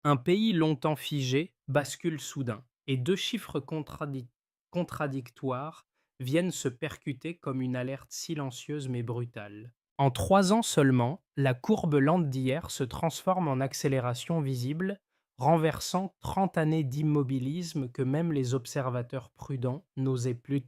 Un pays longtemps figé bascule soudain, et deux chiffres contradictoires viennent se percuter comme une alerte silencieuse mais brutale. En 3 ans seulement, la courbe lente d'hier se transforme en accélération visible, renversant 30 années d'immobilisme que même les observateurs prudents n'osaient plus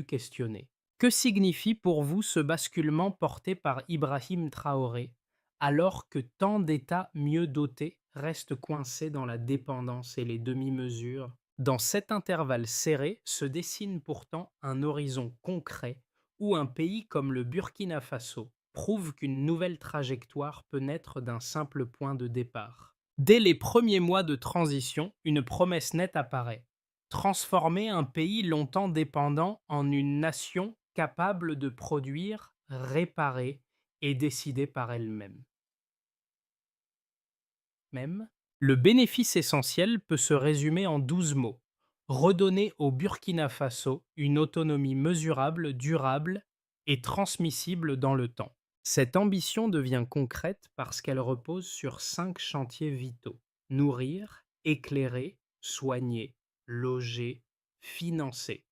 questionner. Que signifie pour vous ce basculement porté par Ibrahim Traoré, alors que tant d'États mieux dotés restent coincés dans la dépendance et les demi-mesures? Dans cet intervalle serré se dessine pourtant un horizon concret où un pays comme le Burkina Faso prouve qu'une nouvelle trajectoire peut naître d'un simple point de départ. Dès les premiers mois de transition, une promesse nette apparaît: transformer un pays longtemps dépendant en une nation capable de produire, réparer et décider par elle-même. Le bénéfice essentiel peut se résumer en 12 mots: redonner au Burkina Faso une autonomie mesurable, durable et transmissible dans le temps. Cette ambition devient concrète parce qu'elle repose sur 5 chantiers vitaux: nourrir, éclairer, soigner, loger, financer,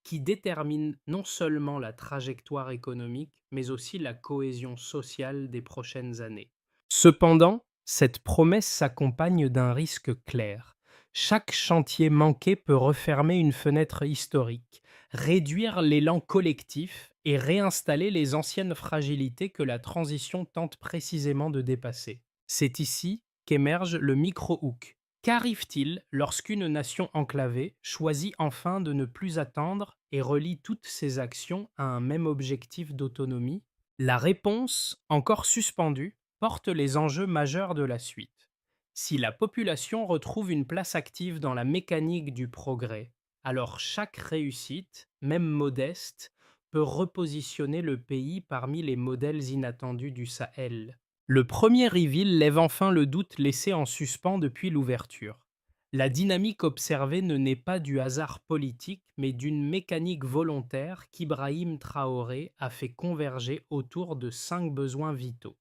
qui déterminent non seulement la trajectoire économique, mais aussi la cohésion sociale des prochaines années. Cependant, cette promesse s'accompagne d'un risque clair. Chaque chantier manqué peut refermer une fenêtre historique, réduire l'élan collectif et réinstaller les anciennes fragilités que la transition tente précisément de dépasser. C'est ici qu'émerge le micro-hook. Qu'arrive-t-il lorsqu'une nation enclavée choisit enfin de ne plus attendre et relie toutes ses actions à un même objectif d'autonomie? La réponse, encore suspendue, porte les enjeux majeurs de la suite. Si la population retrouve une place active dans la mécanique du progrès, alors chaque réussite, même modeste, peut repositionner le pays parmi les modèles inattendus du Sahel. Le premier reveal lève enfin le doute laissé en suspens depuis l'ouverture. La dynamique observée ne naît pas du hasard politique, mais d'une mécanique volontaire qu'Ibrahim Traoré a fait converger autour de 5 besoins vitaux.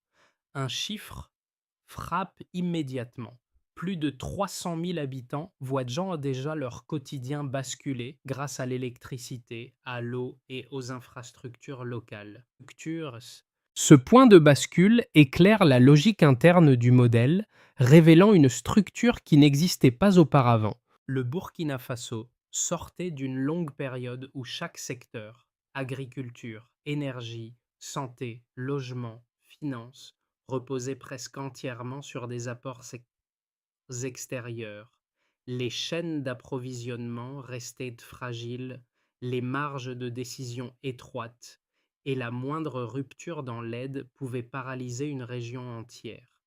Un chiffre frappe immédiatement: plus de 300 000 habitants voient déjà leur quotidien basculer grâce à l'électricité, à l'eau et aux infrastructures locales. Ce point de bascule éclaire la logique interne du modèle, révélant une structure qui n'existait pas auparavant. Le Burkina Faso sortait d'une longue période où chaque secteur, agriculture, énergie, santé, logement, finances, reposait presque entièrement sur des apports extérieurs. Les chaînes d'approvisionnement restaient fragiles, les marges de décision étroites, et la moindre rupture dans l'aide pouvait paralyser une région entière.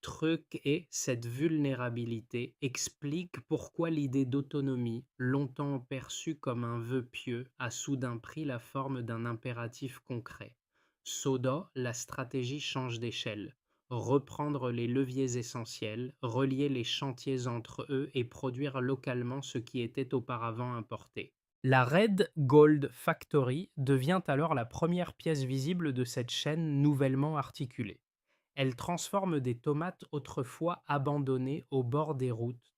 Truc et cette vulnérabilité explique pourquoi l'idée d'autonomie, longtemps perçue comme un vœu pieux, a soudain pris la forme d'un impératif concret. Soda, la stratégie change d'échelle: reprendre les leviers essentiels, relier les chantiers entre eux et produire localement ce qui était auparavant importé. La Red Gold Factory devient alors la première pièce visible de cette chaîne nouvellement articulée. Elle transforme des tomates autrefois abandonnées au bord des routes,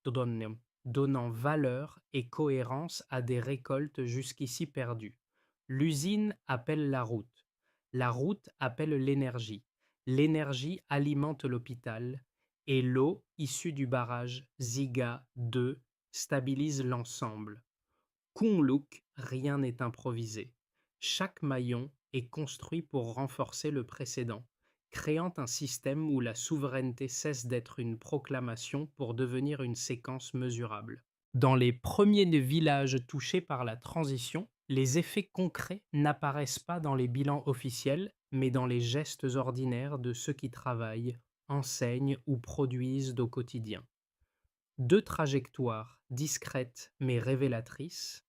donnant valeur et cohérence à des récoltes jusqu'ici perdues. L'usine appelle la route appelle l'énergie alimente l'hôpital, et l'eau issue du barrage Ziga 2 stabilise l'ensemble. Kunluk, rien n'est improvisé. Chaque maillon est construit pour renforcer le précédent, créant un système où la souveraineté cesse d'être une proclamation pour devenir une séquence mesurable. Dans les premiers villages touchés par la transition, les effets concrets n'apparaissent pas dans les bilans officiels, mais dans les gestes ordinaires de ceux qui travaillent, enseignent ou produisent au quotidien. Deux trajectoires discrètes mais révélatrices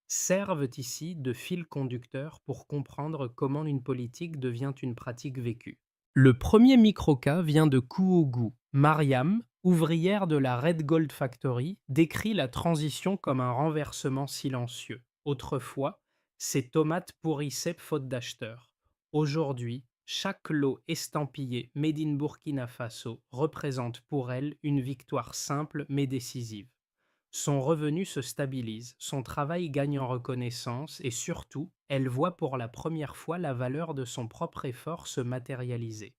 servent ici de fil conducteur pour comprendre comment une politique devient une pratique vécue. Le premier microcas vient de Kouougou. Mariam, ouvrière de la Red Gold Factory, décrit la transition comme un renversement silencieux. Autrefois, ses tomates pourrissaient faute d'acheteurs. Aujourd'hui, Chaque lot estampillé Made in Burkina Faso représente pour elle une victoire simple mais décisive. Son revenu se stabilise, son travail gagne en reconnaissance et surtout, elle voit pour la première fois la valeur de son propre effort se matérialiser.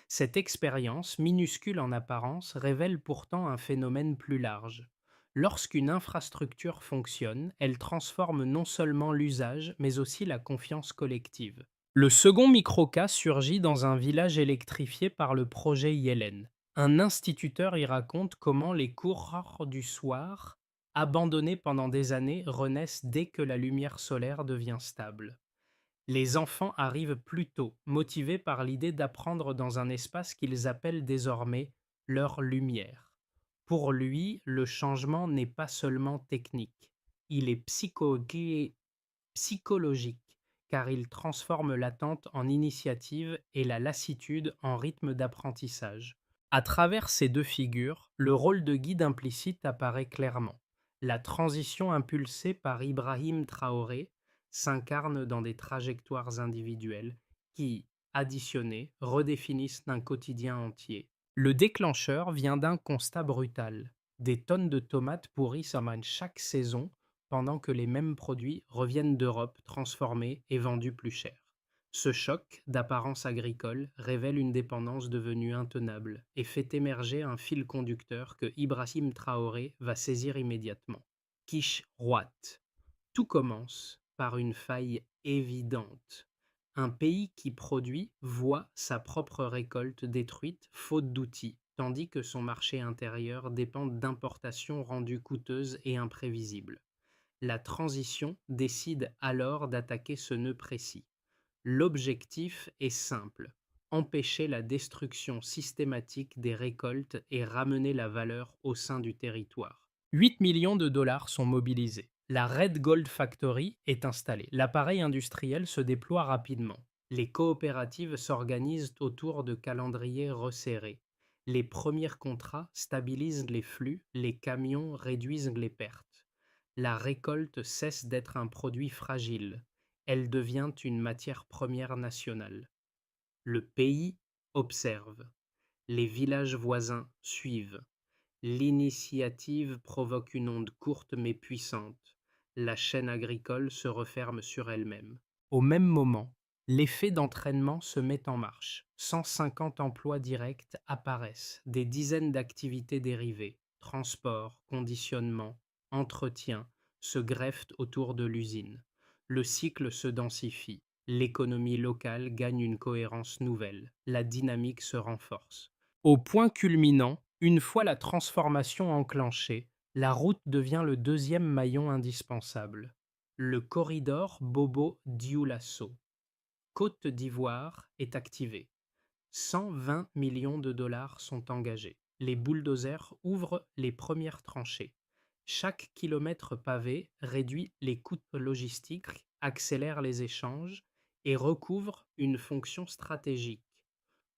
Cette expérience, minuscule en apparence, révèle pourtant un phénomène plus large. Lorsqu'une infrastructure fonctionne, elle transforme non seulement l'usage, mais aussi la confiance collective. Le second microcas surgit dans un village électrifié par le projet Yellen. Un instituteur y raconte comment les coureurs du soir, abandonnés pendant des années, renaissent dès que la lumière solaire devient stable. Les enfants arrivent plus tôt, motivés par l'idée d'apprendre dans un espace qu'ils appellent désormais leur lumière. Pour lui, le changement n'est pas seulement technique, il est psychologique, car il transforme l'attente en initiative et la lassitude en rythme d'apprentissage. À travers ces deux figures, le rôle de guide implicite apparaît clairement. La transition impulsée par Ibrahim Traoré s'incarne dans des trajectoires individuelles qui, additionnées, redéfinissent un quotidien entier. Le déclencheur vient d'un constat brutal. Des tonnes de tomates pourrissent en chaque saison pendant que les mêmes produits reviennent d'Europe transformés et vendus plus cher. Ce choc, d'apparence agricole, révèle une dépendance devenue intenable et fait émerger un fil conducteur que Ibrahim Traoré va saisir immédiatement. Quiche Roite. Tout commence par une faille évidente. Un pays qui produit voit sa propre récolte détruite faute d'outils, tandis que son marché intérieur dépend d'importations rendues coûteuses et imprévisibles. La transition décide alors d'attaquer ce nœud précis. L'objectif est simple: empêcher la destruction systématique des récoltes et ramener la valeur au sein du territoire. 8 millions de dollars sont mobilisés. La Red Gold Factory est installée. L'appareil industriel se déploie rapidement. Les coopératives s'organisent autour de calendriers resserrés. Les premiers contrats stabilisent les flux, les camions réduisent les pertes. La récolte cesse d'être un produit fragile. Elle devient une matière première nationale. Le pays observe. Les villages voisins suivent. L'initiative provoque une onde courte mais puissante. La chaîne agricole se referme sur elle-même. Au même moment, l'effet d'entraînement se met en marche. 150 emplois directs apparaissent, des dizaines d'activités dérivées, transport, conditionnement, entretien, se greffent autour de l'usine. Le cycle se densifie. L'économie locale gagne une cohérence nouvelle. La dynamique se renforce. Au point culminant, une fois la transformation enclenchée, la route devient le deuxième maillon indispensable. Le corridor Bobo-Dioulasso, Côte d'Ivoire, est activé. 120 millions de dollars sont engagés. Les bulldozers ouvrent les premières tranchées. Chaque kilomètre pavé réduit les coûts logistiques, accélère les échanges et recouvre une fonction stratégique: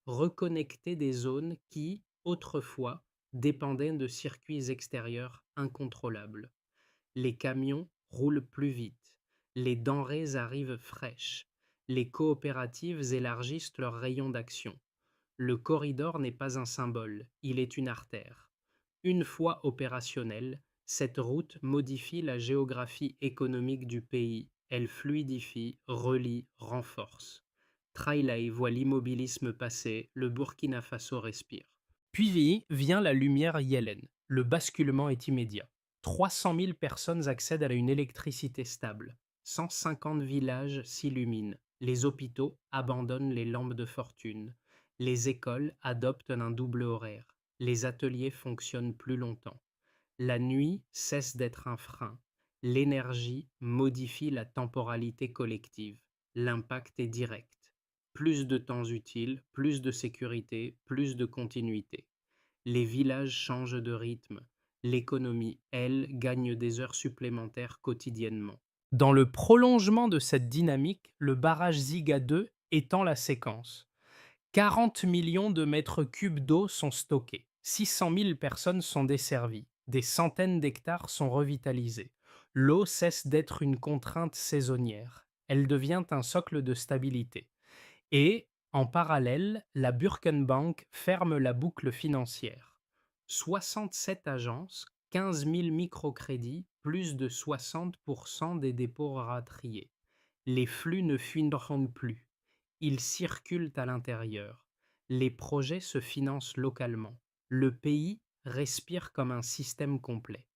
reconnecter des zones qui, autrefois, dépendaient de circuits extérieurs incontrôlables. Les camions roulent plus vite, les denrées arrivent fraîches, les coopératives élargissent leur rayon d'action. Le corridor n'est pas un symbole, il est une artère. Une fois opérationnelle, cette route modifie la géographie économique du pays. Elle fluidifie, relie, renforce. Trailai voit l'immobilisme passer, le Burkina Faso respire. Puis vient la lumière Yellen. Le basculement est immédiat. 300 000 personnes accèdent à une électricité stable. 150 villages s'illuminent. Les hôpitaux abandonnent les lampes de fortune. Les écoles adoptent un double horaire. Les ateliers fonctionnent plus longtemps. La nuit cesse d'être un frein. L'énergie modifie la temporalité collective. L'impact est direct. Plus de temps utile, plus de sécurité, plus de continuité. Les villages changent de rythme. L'économie, elle, gagne des heures supplémentaires quotidiennement. Dans le prolongement de cette dynamique, le barrage Ziga 2 étend la séquence. 40 millions de mètres cubes d'eau sont stockés. 600 000 personnes sont desservies. Des centaines d'hectares sont revitalisés. L'eau cesse d'être une contrainte saisonnière. Elle devient un socle de stabilité. Et, En parallèle, la Burkenbank ferme la boucle financière. 67 agences, 15 000 microcrédits, plus de 60% des dépôts ratriés. Les flux ne fuiront plus. Ils circulent à l'intérieur. Les projets se financent localement. Le pays respire comme un système complet.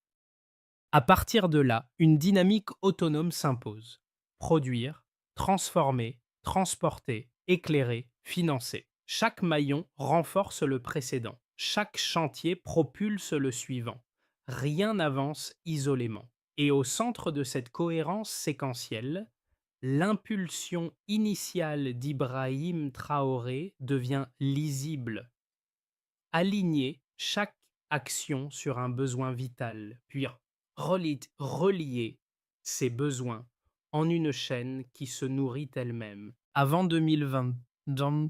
À partir de là, une dynamique autonome s'impose. Produire, transformer, transporter, éclairer, financer. Chaque maillon renforce le précédent. Chaque chantier propulse le suivant. Rien n'avance isolément. Et au centre de cette cohérence séquentielle, l'impulsion initiale d'Ibrahim Traoré devient lisible. Aligner chaque action sur un besoin vital, puis relier ces besoins en une chaîne qui se nourrit elle-même. Avant 2022,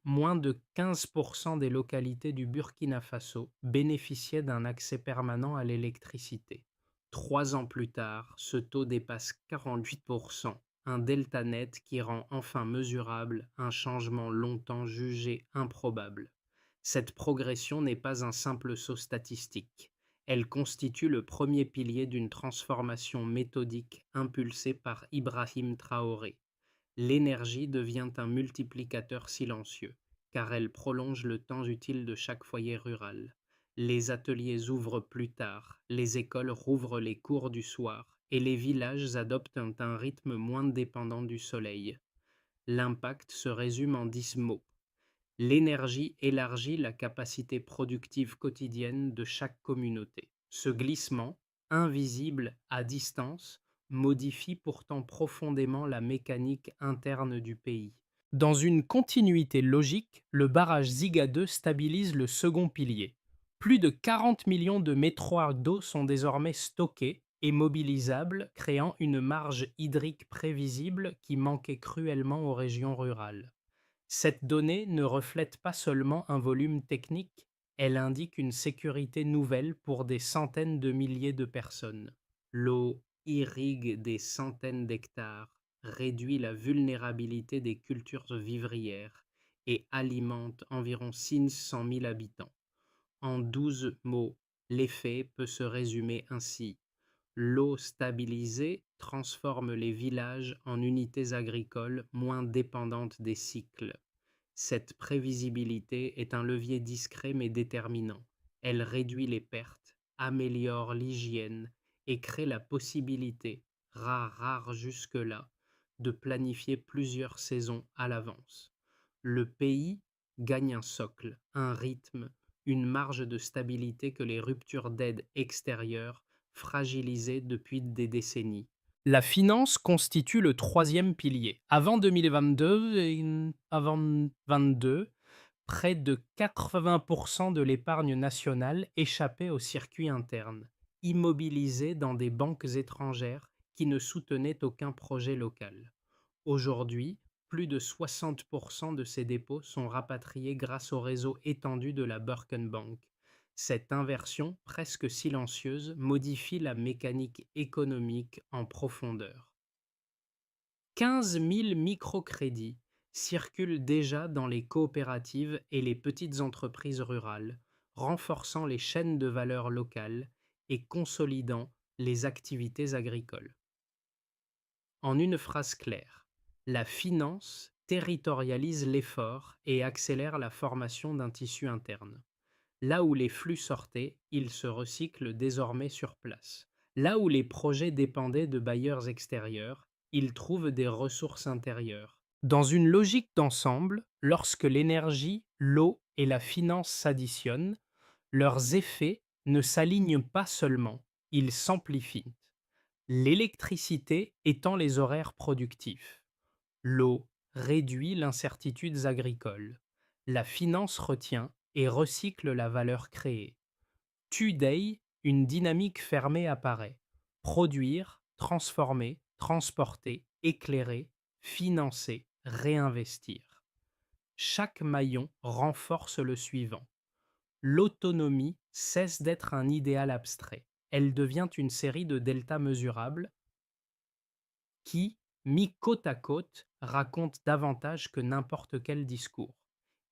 moins de 15% des localités du Burkina Faso bénéficiaient d'un accès permanent à l'électricité. 3 ans plus tard, ce taux dépasse 48%, un delta net qui rend enfin mesurable un changement longtemps jugé improbable. Cette progression n'est pas un simple saut statistique. Elle constitue le premier pilier d'une transformation méthodique impulsée par Ibrahim Traoré. L'énergie devient un multiplicateur silencieux, car elle prolonge le temps utile de chaque foyer rural. Les ateliers ouvrent plus tard, les écoles rouvrent les cours du soir, et les villages adoptent un rythme moins dépendant du soleil. L'impact se résume en 10 mots. L'énergie élargit la capacité productive quotidienne de chaque communauté. Ce glissement, invisible à distance, modifie pourtant profondément la mécanique interne du pays. Dans une continuité logique, le barrage Ziga 2 stabilise le second pilier. Plus de 40 millions de mètres cubes d'eau sont désormais stockés et mobilisables, créant une marge hydrique prévisible qui manquait cruellement aux régions rurales. Cette donnée ne reflète pas seulement un volume technique, elle indique une sécurité nouvelle pour des centaines de milliers de personnes. L'eau irrigue des centaines d'hectares, réduit la vulnérabilité des cultures vivrières et alimente environ 600 000 habitants. En 12 mots, l'effet peut se résumer ainsi. L'eau stabilisée transforme les villages en unités agricoles moins dépendantes des cycles. Cette prévisibilité est un levier discret mais déterminant. Elle réduit les pertes, améliore l'hygiène et crée la possibilité, rare jusque-là, de planifier plusieurs saisons à l'avance. Le pays gagne un socle, un rythme, une marge de stabilité que les ruptures d'aide extérieure fragilisaient depuis des décennies. La finance constitue le troisième pilier. Avant 2022, près de 80% de l'épargne nationale échappait au circuit interne, immobilisée dans des banques étrangères qui ne soutenaient aucun projet local. Aujourd'hui, plus de 60% de ces dépôts sont rapatriés grâce au réseau étendu de la Burkenbank. Cette inversion, presque silencieuse, modifie la mécanique économique en profondeur. 15 000 microcrédits circulent déjà dans les coopératives et les petites entreprises rurales, renforçant les chaînes de valeur locales et consolidant les activités agricoles. En une phrase claire, la finance territorialise l'effort et accélère la formation d'un tissu interne. Là où les flux sortaient, ils se recyclent désormais sur place. Là où les projets dépendaient de bailleurs extérieurs, ils trouvent des ressources intérieures. Dans une logique d'ensemble, lorsque l'énergie, l'eau et la finance s'additionnent, leurs effets ne s'alignent pas seulement, ils s'amplifient. L'électricité étend les horaires productifs. L'eau réduit l'incertitude agricole. La finance retient et recycle la valeur créée. Today, une dynamique fermée apparaît. Produire, transformer, transporter, éclairer, financer, réinvestir. Chaque maillon renforce le suivant. L'autonomie cesse d'être un idéal abstrait. Elle devient une série de deltas mesurables qui, mis côte à côte, raconte davantage que n'importe quel discours.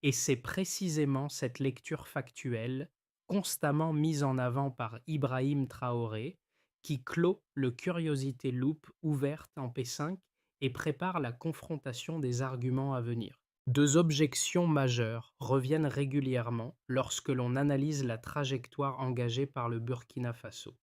Et c'est précisément cette lecture factuelle, constamment mise en avant par Ibrahim Traoré, qui clôt le Curiosity Loop ouverte en P5 et prépare la confrontation des arguments à venir. Deux objections majeures reviennent régulièrement lorsque l'on analyse la trajectoire engagée par le Burkina Faso.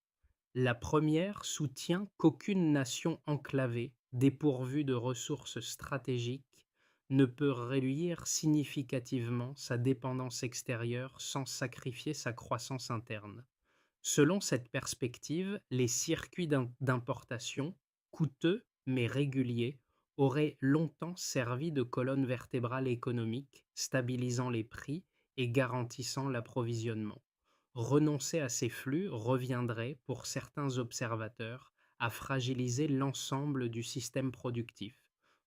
La première soutient qu'aucune nation enclavée, dépourvue de ressources stratégiques, ne peut réduire significativement sa dépendance extérieure sans sacrifier sa croissance interne. Selon cette perspective, les circuits d'importation, coûteux mais réguliers, auraient longtemps servi de colonne vertébrale économique, stabilisant les prix et garantissant l'approvisionnement. Renoncer à ces flux reviendrait, pour certains observateurs, à fragiliser l'ensemble du système productif,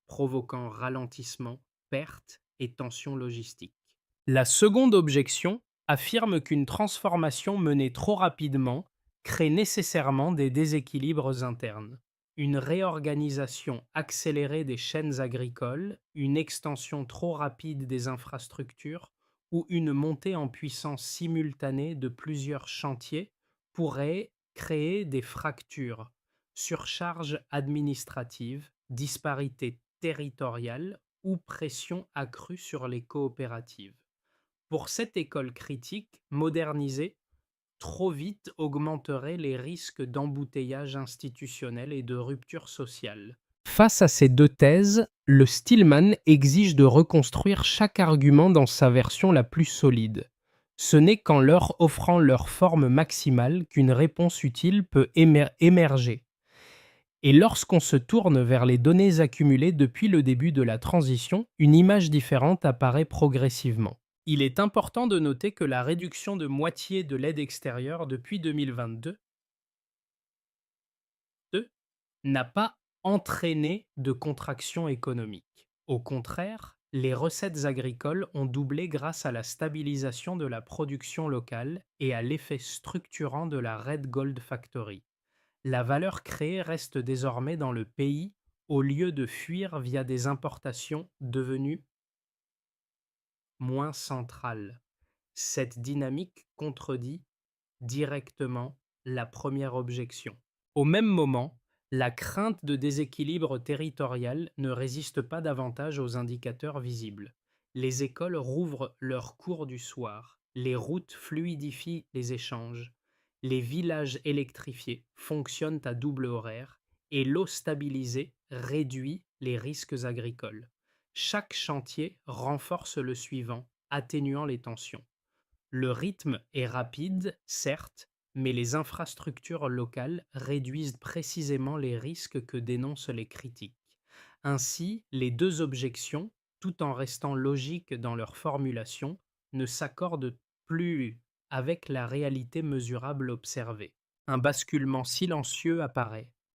provoquant ralentissement, pertes et tensions logistiques. La seconde objection affirme qu'une transformation menée trop rapidement crée nécessairement des déséquilibres internes. Une réorganisation accélérée des chaînes agricoles, une extension trop rapide des infrastructures ou une montée en puissance simultanée de plusieurs chantiers pourrait créer des fractures, surcharge administrative, disparités territoriales ou pression accrue sur les coopératives. Pour cette école critique, moderniser trop vite augmenterait les risques d'embouteillage institutionnel et de rupture sociale. Face à ces deux thèses, le Stillman exige de reconstruire chaque argument dans sa version la plus solide. Ce n'est qu'en leur offrant leur forme maximale qu'une réponse utile peut émerger. Et lorsqu'on se tourne vers les données accumulées depuis le début de la transition, une image différente apparaît progressivement. Il est important de noter que la réduction de moitié de l'aide extérieure depuis 2022 n'a pas entraîné de contraction économique. Au contraire, les recettes agricoles ont doublé grâce à la stabilisation de la production locale et à l'effet structurant de la Red Gold Factory. La valeur créée reste désormais dans le pays au lieu de fuir via des importations devenues moins centrales. Cette dynamique contredit directement la première objection. Au même moment, la crainte de déséquilibre territorial ne résiste pas davantage aux indicateurs visibles. Les écoles rouvrent leurs cours du soir, les routes fluidifient les échanges, les villages électrifiés fonctionnent à double horaire et l'eau stabilisée réduit les risques agricoles. Chaque chantier renforce le suivant, atténuant les tensions. Le rythme est rapide, certes, mais les infrastructures locales réduisent précisément les risques que dénoncent les critiques. Ainsi, les deux objections, tout en restant logiques dans leur formulation, ne s'accordent plus avec la réalité mesurable observée. Un basculement silencieux apparaît.